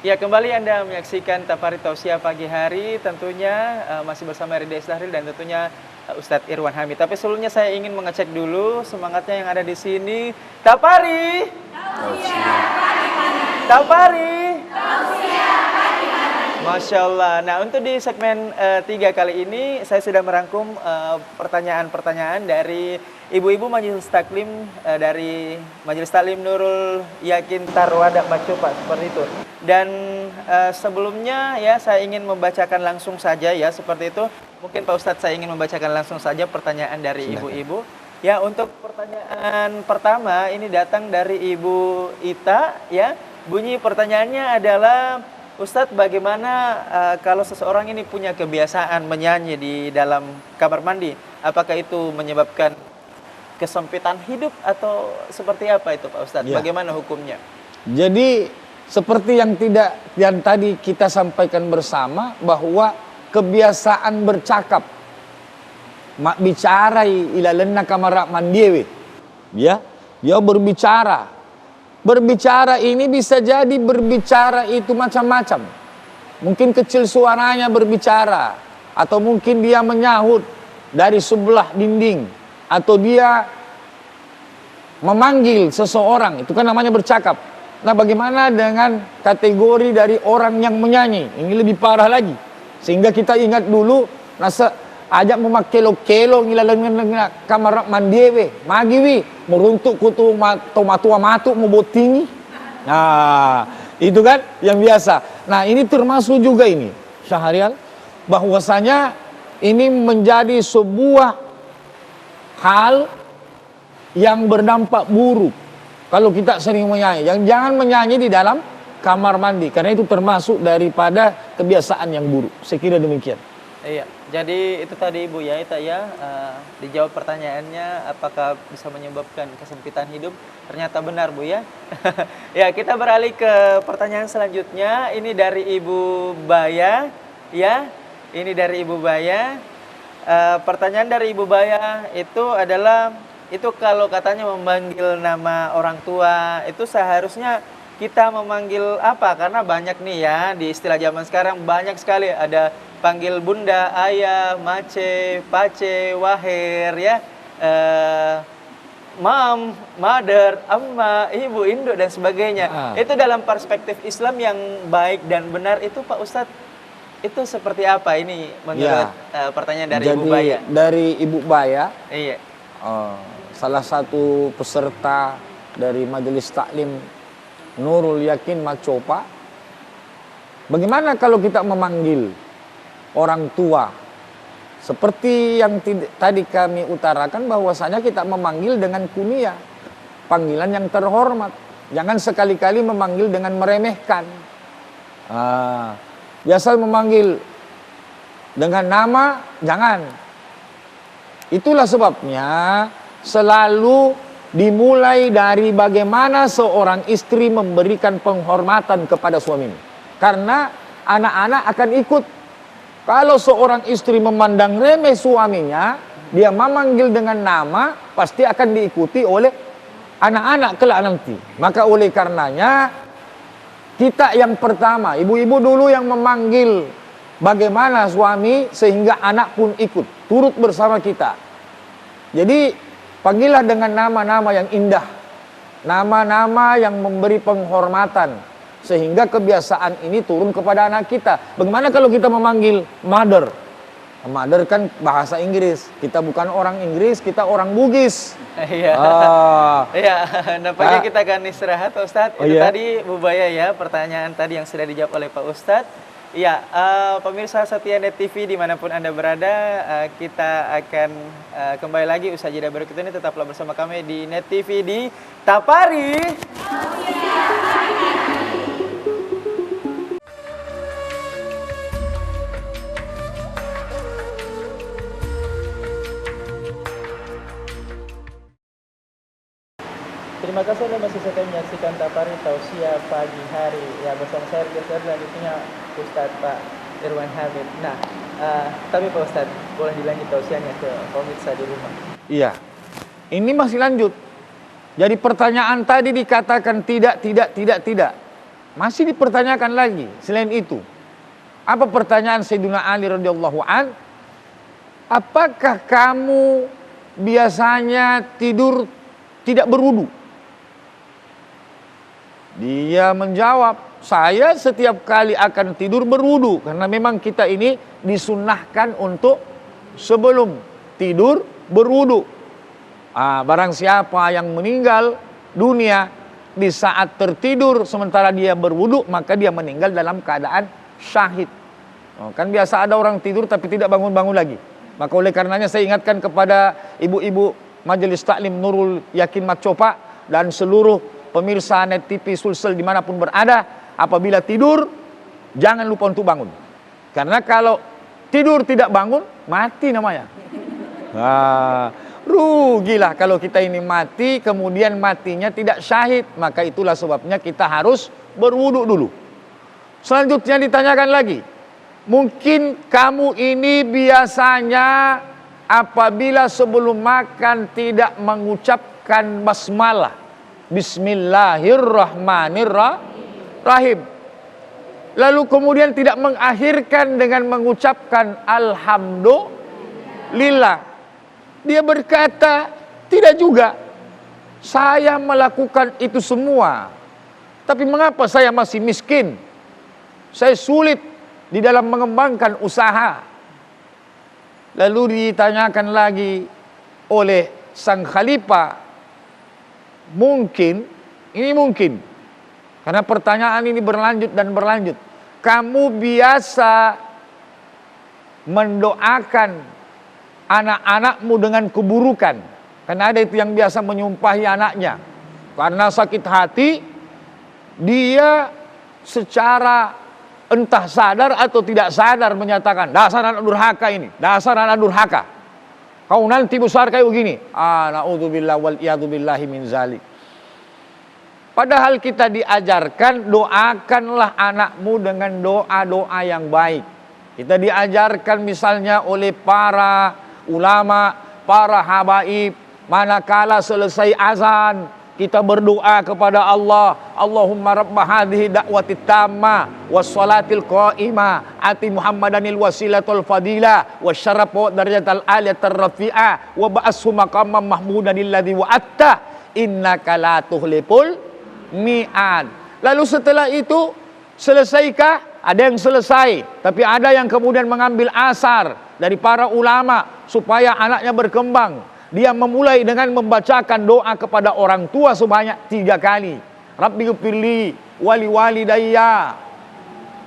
Ya, kembali Anda menyaksikan Tapari Tausiah pagi hari, tentunya masih bersama Rida Isdahril dan tentunya Ustadz Irwan Hamid. Tapi sebelumnya saya ingin mengecek dulu semangatnya yang ada di sini. Tapari! Tausiah! Tapari! Masya Allah. Nah, untuk di segmen 3 kali ini saya sudah merangkum pertanyaan-pertanyaan dari ibu-ibu Majelis Taklim dari Majelis Taklim Nurul Yakin Tarwada Macopa seperti itu. Dan sebelumnya ya saya ingin membacakan langsung saja ya seperti itu. Mungkin Pak Ustadz saya ingin membacakan langsung saja pertanyaan dari ibu-ibu. Ya, untuk pertanyaan pertama ini datang dari Ibu Ita ya. Bunyi pertanyaannya adalah, Ustadz, bagaimana kalau seseorang ini punya kebiasaan menyanyi di dalam kamar mandi? Apakah itu menyebabkan kesempitan hidup atau seperti apa itu Pak Ustadz? Ya. Bagaimana hukumnya? Jadi seperti yang tadi kita sampaikan bersama, bahwa kebiasaan bercakap, mak bicara ilalenna kamar mandiewe, ya, dia berbicara. Berbicara ini bisa jadi berbicara itu macam-macam. Mungkin kecil suaranya berbicara, atau mungkin dia menyahut dari sebelah dinding, atau dia memanggil seseorang, itu kan namanya bercakap. Nah, bagaimana dengan kategori dari orang yang menyanyi? Ini lebih parah lagi. Sehingga kita ingat dulu, ajak memakelo-kelo ngilalang kamar mandiewe, magiwi, meruntuk kutu matua matu tinggi. Nah, itu kan yang biasa. Nah, ini termasuk juga ini, Syahrial, bahwasanya ini menjadi sebuah hal yang berdampak buruk kalau kita sering menyanyi. Jangan menyanyi di dalam kamar mandi, karena itu termasuk daripada kebiasaan yang buruk. Saya kira demikian. Iya, jadi itu tadi Ibu ya, Ita ya, dijawab pertanyaannya apakah bisa menyebabkan kesempitan hidup. Ternyata benar Bu ya. Ya, kita beralih ke pertanyaan selanjutnya. Ini dari Ibu Baya ya. Ini dari Ibu Baya. Pertanyaan dari Ibu Baya itu adalah, itu kalau katanya memanggil nama orang tua itu seharusnya kita memanggil apa? Karena banyak nih ya, di istilah zaman sekarang banyak sekali, ada panggil bunda, ayah, mace, pace, waher ya, mam, mother, amma, ibu, induk dan sebagainya. Itu dalam perspektif Islam yang baik dan benar itu Pak Ustadz, itu seperti apa ini menurut pertanyaan dari Ibu Baya? Dari Ibu Baya, iya. Salah satu peserta dari Majelis Taklim Nurul Yakin Macopa. Bagaimana kalau kita memanggil orang tua? Seperti yang tadi kami utarakan, bahwasanya kita memanggil dengan kunyah, panggilan yang terhormat. Jangan sekali-kali memanggil dengan meremehkan. Biasa memanggil dengan nama, jangan. Itulah sebabnya selalu dimulai dari bagaimana seorang istri memberikan penghormatan kepada suaminya. Karena anak-anak akan ikut. Kalau seorang istri memandang remeh suaminya, dia memanggil dengan nama, pasti akan diikuti oleh anak-anak kelak nanti. Maka oleh karenanya, kita yang pertama, ibu-ibu dulu yang memanggil bagaimana suami, sehingga anak pun ikut, turut bersama kita. Jadi, panggillah dengan nama-nama yang indah, nama-nama yang memberi penghormatan, sehingga kebiasaan ini turun kepada anak kita. Bagaimana kalau kita memanggil mother? Mother kan bahasa Inggris, kita bukan orang Inggris, kita orang Bugis. Iya, iya. Nampaknya kita akan istirahat Pak Ustadz. Itu tadi Bu Baya ya, pertanyaan tadi yang sudah dijawab oleh Pak Ustadz. Ya, pemirsa setia Net TV dimanapun Anda berada, kita akan kembali lagi usai jeda berikut ini. Tetaplah bersama kami di Net TV di Tapari. Terima kasih Anda masih setia menyaksikan Tapari Tausiah pagi hari. Ya, bersama saya Rida Isdahril dan tentunya Ustadz Pak Irwan Hamid. Nah, tapi Pak Ustadz, boleh dilanjut tausiahnya ke pemirsa di rumah? Iya, ini masih lanjut. Jadi pertanyaan tadi dikatakan tidak. masih dipertanyakan lagi selain itu. Apa pertanyaan Sayyidina Ali radhiyallahu an? Apakah kamu biasanya tidur tidak berwudu? Dia menjawab, saya setiap kali akan tidur berwudu, karena memang kita ini disunnahkan untuk sebelum tidur berwudu. Barang siapa yang meninggal dunia di saat tertidur sementara dia berwudu, maka dia meninggal dalam keadaan syahid. Kan biasa ada orang tidur tapi tidak bangun-bangun lagi. Maka oleh karenanya saya ingatkan kepada ibu-ibu Majelis Taklim Nurul Yakin Mat Copa dan seluruh pemirsa Net TV Sulsel dimanapun berada, apabila tidur jangan lupa untuk bangun. Karena kalau tidur tidak bangun, mati namanya. Rugilah kalau kita ini mati, kemudian matinya tidak syahid. Maka itulah sebabnya kita harus berwudu dulu. Selanjutnya ditanyakan lagi, mungkin kamu ini biasanya apabila sebelum makan tidak mengucapkan basmalah, Bismillahirrahmanirrahim, lalu kemudian tidak mengakhirkan dengan mengucapkan Alhamdulillah. Dia berkata, tidak juga, saya melakukan itu semua, tapi mengapa saya masih miskin? Saya sulit di dalam mengembangkan usaha. Lalu ditanyakan lagi oleh sang khalifah, mungkin, karena pertanyaan ini berlanjut dan berlanjut, kamu biasa mendoakan anak-anakmu dengan keburukan. Karena ada itu yang biasa menyumpahi anaknya, karena sakit hati dia secara entah sadar atau tidak sadar menyatakan, dasar anak durhaka ini, dasar anak durhaka, kau nanti besar kayak begini. Na'udzubillah wal iyadzubillahi min zalik. Padahal kita diajarkan doakanlah anakmu dengan doa-doa yang baik. Kita diajarkan misalnya oleh para ulama, para habaib, manakala selesai azan kita berdoa kepada Allah, Allahumma rabb hadhihi da'wati tamma wassalatil qa'imah ati Muhammadanil wasilatul fadilah wasyaraf darajatal aliyatar rafi'ah wa ba'ashu maqamam mahmudanil ladzi wa'atta innaka la tuhliful mi'ad. Lalu setelah itu selesaikah? Ada yang selesai, tapi ada yang kemudian mengambil asar dari para ulama supaya anaknya berkembang. Dia memulai dengan membacakan doa kepada orang tua sebanyak 3 kali. Rabbi ghfirli wali walidayya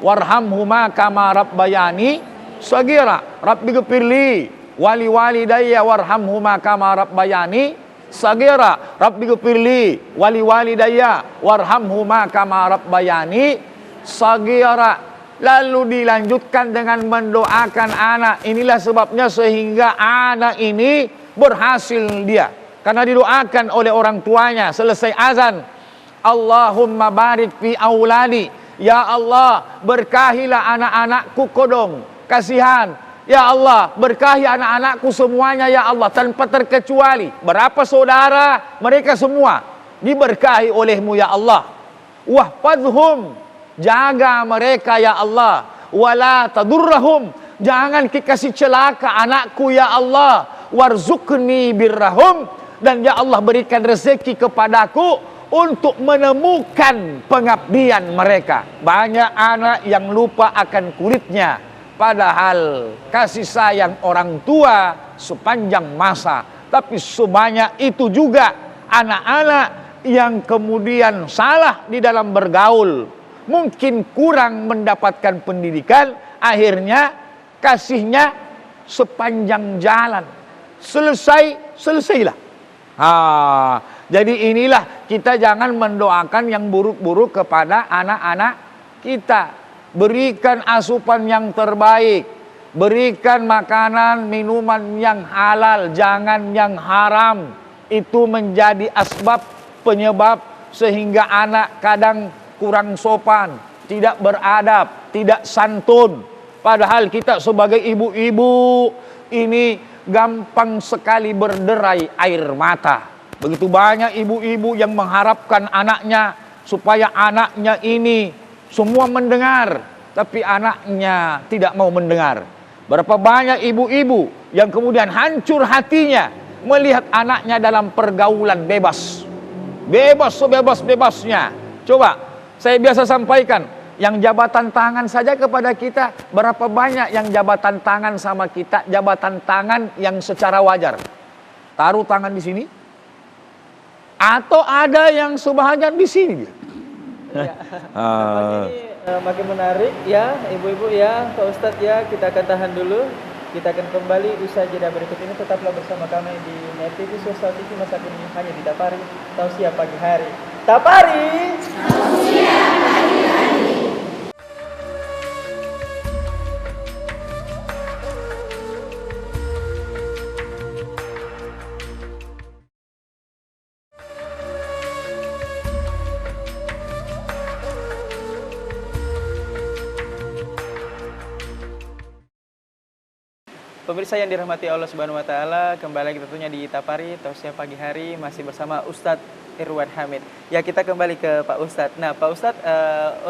warhamhuma kama rabbayani shaghira. Rabbi ghfirli wali walidayya warhamhuma kama rabbayani shaghira. Rabbi ghfirli wali walidayya warhamhuma kama rabbayani shaghira. Lalu dilanjutkan dengan mendoakan anak. Inilah sebabnya sehingga anak ini berhasil dia, karena didoakan oleh orang tuanya selesai azan. Allahumma barik fi auladi, ya Allah berkahilah anak-anakku kodong, kasihan. Ya Allah berkahi anak-anakku semuanya ya Allah tanpa terkecuali. Berapa saudara, mereka semua diberkahi olehmu ya Allah. Wahfadhum, jaga mereka ya Allah. Wala tadurrahum, jangan dikasih celaka anakku ya Allah. Warzuqni birrahum, dan ya Allah berikan rezeki kepadaku untuk menemukan pengabdian mereka. Banyak anak yang lupa akan kulitnya, padahal kasih sayang orang tua sepanjang masa. Tapi sebanyak itu juga anak-anak yang kemudian salah di dalam bergaul, mungkin kurang mendapatkan pendidikan, akhirnya kasihnya sepanjang jalan. Selesailah. Jadi inilah, kita jangan mendoakan yang buruk-buruk kepada anak-anak kita. Berikan asupan yang terbaik, berikan makanan minuman yang halal, jangan yang haram. Itu menjadi asbab penyebab sehingga anak kadang kurang sopan, tidak beradab, tidak santun. Padahal kita sebagai ibu-ibu ini gampang sekali berderai air mata. Begitu banyak ibu-ibu yang mengharapkan anaknya supaya anaknya ini semua mendengar, tapi anaknya tidak mau mendenar. Berapa banyak ibu-ibu yang kemudian hancur hatinya melihat anaknya dalam pergaulan bebas. Bebas sebebas-bebasnya. Coba, saya biasa sampaikan, yang jabatan tangan saja kepada kita, berapa banyak yang jabatan tangan sama kita, jabatan tangan yang secara wajar. Taruh tangan di sini, atau ada yang subhanallah di sini dia. Ya. Nampaknya ini makin menarik ya, ibu-ibu ya, Pak Ustadz ya. Kita akan tahan dulu. Kita akan kembali usai jeda berikut ini. Tetaplah bersama kami di Net TV Sosial TV masa kini hanya di Tapari Tausiah Pagi Hari. Tapari Tausiah Pagi Hari. Pemirsa yang dirahmati Allah Subhanahu wa taala, kembali lagi tentunya di Tapari Tausiah Pagi Hari masih bersama Ustadz Irwan Hamid. Ya, kita kembali ke Pak Ustadz. Nah, Pak Ustadz,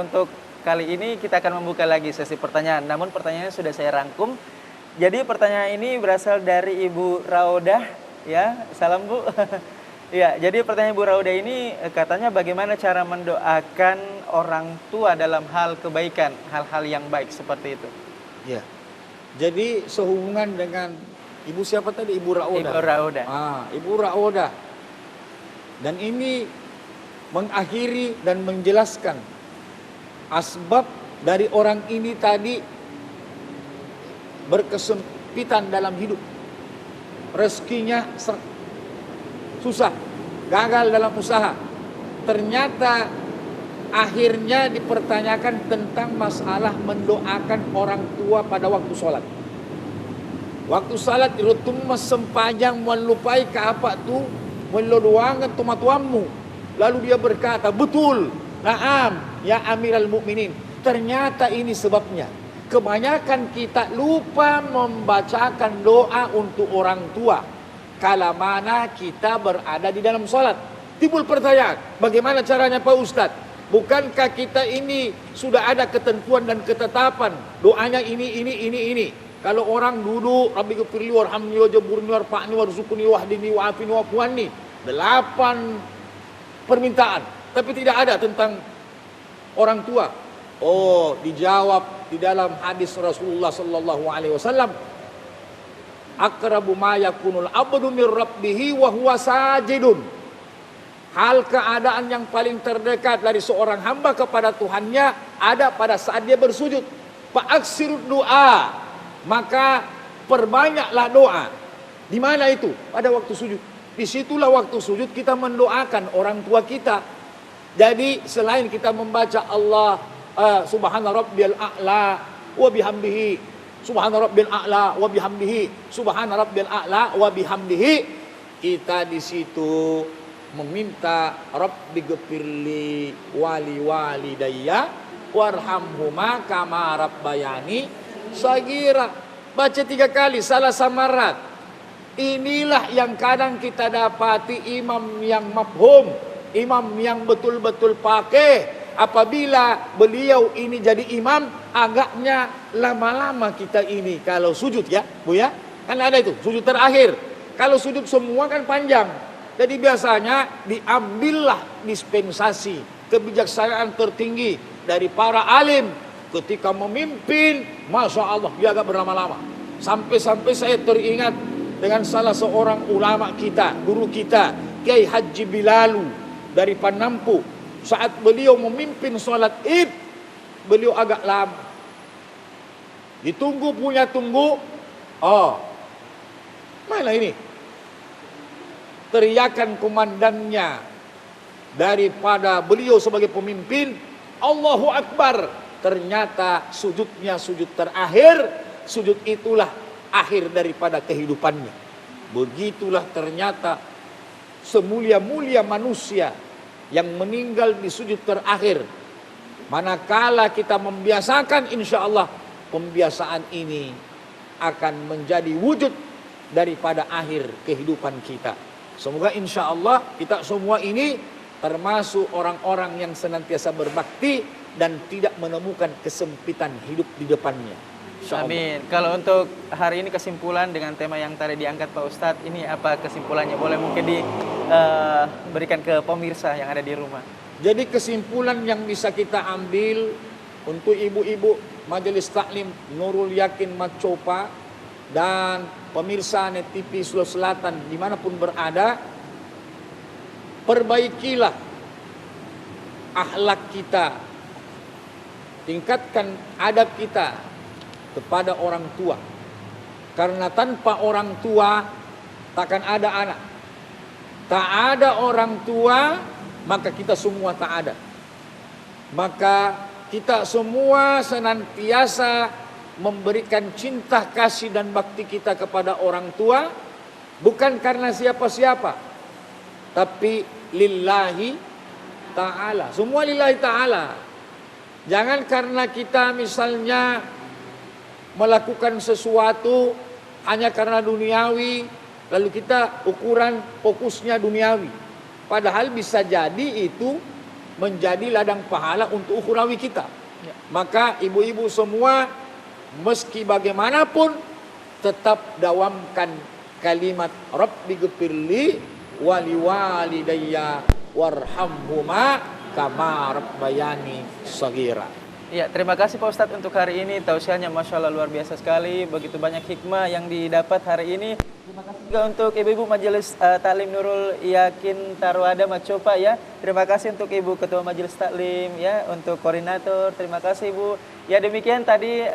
untuk kali ini kita akan membuka lagi sesi pertanyaan. Namun pertanyaannya sudah saya rangkum. Jadi pertanyaan ini berasal dari Ibu Raudah, ya. Salam Bu. Ya, jadi pertanyaan Ibu Raudah ini katanya bagaimana cara mendoakan orang tua dalam hal kebaikan, hal-hal yang baik seperti itu. Ya. Jadi sehubungan dengan ibu siapa tadi? Ibu Raudah. Ibu Raudah. Ibu Raudah. Dan ini mengakhiri dan menjelaskan asbab dari orang ini tadi berkesempitan dalam hidup. Rezekinya susah, gagal dalam usaha. Ternyata akhirnya dipertanyakan tentang masalah mendoakan orang tua pada waktu sholat. Waktu sholat irutum sempajang melupai ke apa tu melodoangan tumatuammu. Lalu dia berkata, betul, naam, ya Amiral Mukminin. Ternyata ini sebabnya. Kebanyakan kita lupa membacakan doa untuk orang tua kala mana kita berada di dalam sholat. Timbul pertanyaan, bagaimana caranya Pak Ustadz? Bukankah kita ini sudah ada ketentuan dan ketetapan doanya ini. Kalau orang duduk Rabbi ghfirli warhamni wajburni warfa'ni warzuqni wahdini wa'afini wa'fuani, 8 permintaan, tapi tidak ada tentang orang tua. Oh, dijawab di dalam hadis Rasulullah sallallahu alaihi wasallam, aqrabu ma yakunul abdu mir rabbih wa huwa sajidun. Hal keadaan yang paling terdekat dari seorang hamba kepada Tuhannya ada pada saat dia bersujud. Fa'aksirud doa, maka perbanyaklah doa. Di mana itu? Pada waktu sujud. Disitulah waktu sujud kita mendoakan orang tua kita. Jadi selain kita membaca Allah subhana rabbiyal a'la wa bihamdihi, subhana rabbiyal a'la wa bihamdihi, subhana rabbiyal a'la wa bihamdihi, kita di situ meminta Rabbi ghfirli wali walidayya warhamhuma kama rabbayani sagira. Baca 3 kali, salah samarat. Inilah yang kadang kita dapati imam yang mafhum, imam yang betul-betul pakai. Apabila beliau ini jadi imam, agaknya lama-lama kita ini kalau sujud ya Bu ya, kan ada itu sujud terakhir. Kalau sujud semua kan panjang. Jadi biasanya diambillah dispensasi kebijaksanaan tertinggi dari para alim ketika memimpin. Masya Allah, dia agak berlama-lama. Sampai-sampai saya teringat dengan salah seorang ulama kita, guru kita, Kiai Haji Bilalu dari Panampu. Saat beliau memimpin sholat id, beliau agak lama. Ditunggu punya tunggu. Oh, mana ini? Teriakan komandannya daripada beliau sebagai pemimpin, Allahu Akbar. Ternyata sujudnya sujud terakhir. Sujud itulah akhir daripada kehidupannya. Begitulah ternyata semulia-mulia manusia yang meninggal di sujud terakhir. Manakala kita membiasakan, insya Allah pembiasaan ini akan menjadi wujud daripada akhir kehidupan kita. Semoga insya Allah kita semua ini termasuk orang-orang yang senantiasa berbakti dan tidak menemukan kesempitan hidup di depannya. Insya Allah. Amin. Kalau untuk hari ini kesimpulan dengan tema yang tadi diangkat Pak Ustadz, ini apa kesimpulannya? Boleh mungkin diberikan ke pemirsa yang ada di rumah. Jadi kesimpulan yang bisa kita ambil untuk ibu-ibu Majelis Taklim Nurul Yakin Macopa dan pemirsa Net TV Sulawesi Selatan dimanapun berada, perbaikilah akhlak kita, tingkatkan adab kita kepada orang tua. Karena tanpa orang tua takkan ada anak. Tak ada orang tua, maka kita semua tak ada. Maka kita semua senantiasa memberikan cinta kasih dan bakti kita kepada orang tua, bukan karena siapa-siapa, tapi lillahi ta'ala. Semua lillahi ta'ala. Jangan karena kita misalnya melakukan sesuatu hanya karena duniawi, lalu kita ukuran fokusnya duniawi. Padahal bisa jadi itu menjadi ladang pahala untuk ukhrawi kita. Maka ibu-ibu semua, meski bagaimanapun, tetap dawamkan kalimat Rabbi ghfirli wali walidayya warhamhuma kama rabbayani shaghira. Ya, terima kasih Pak Ustadz untuk hari ini. Tausiahnya Masya Allah luar biasa sekali. Begitu banyak hikmah yang didapat hari ini. Terima kasih juga untuk ibu-ibu Majelis Taklim Nurul Yakin Taruada Macopa ya. Terima kasih untuk Ibu Ketua Majelis Taklim ya, untuk koordinator. Terima kasih Ibu. Ya demikian tadi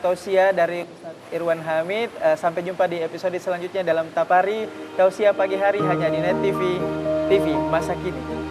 tausiah dari Ustadz Irwan Hamid. Sampai jumpa di episode selanjutnya dalam Tapari Tausiah Pagi Hari hanya di Net TV Masa Kini.